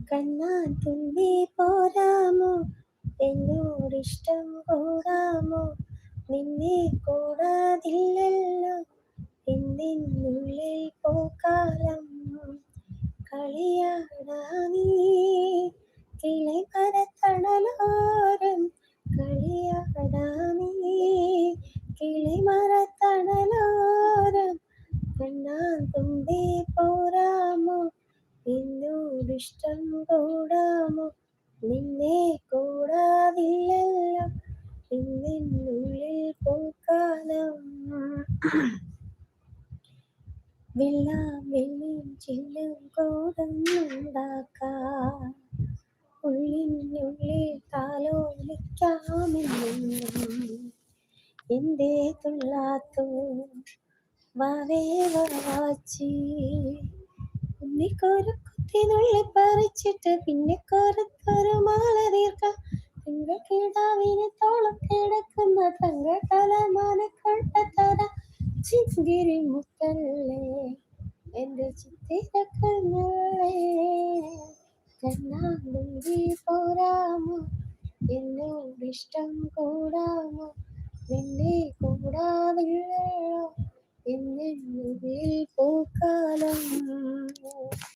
കണ്ണാൻ തുമ്പി പോരാമോ, എന്നോടിഷ്ടം കൂടാമോ, നിന്നെ കൂടാതില്ലല്ലോ എന്തിനുള്ളിൽ പൂക്കാലം. കളിയാടാ നീ കിളിമരത്തണലോരം, കളിയാടാ നീ കിളിമരത്തണലോരം. കണ്ണാൻ തുമ്പി പോരാമോ, എന്നോടിഷ്ടം കൂടാമോ, നിന്നെ കൂടാതില്ലല്ലോ എന്തിനുള്ളിൽ പൂക്കാലം. വെള്ളിയും ചില്ലും കൂടുന്നുണ്ടാക്കാം, ഉള്ളിനുള്ളിൽ താലോലിക്കാമെന്നും. എന്തേ തുള്ളാത്തോ വാവേ വാവാച്ചി, ഉണ്ണിക്കോര കുത്തിനുള്ളി പറിച്ചിട്ട് പിന്നെ കോരത്തൊരു മാല തീർക്കാം. തിങ്കക്കിടാവിന് തോളം കിടക്കുന്ന തങ്ക കലമാന കൊണ്ടത്തര ചിങ്കിരി മുത്തല്ലേ എന്റെ ചിത്തിരക്കണ്ണേ. കണ്ണാടി പോരാമോ, എന്നോടിഷ്ടം കൂടാമോ, നിന്നെ കൂടാതില്ലല്ലോ എന്നുള്ളിൽ പൂക്കാലം.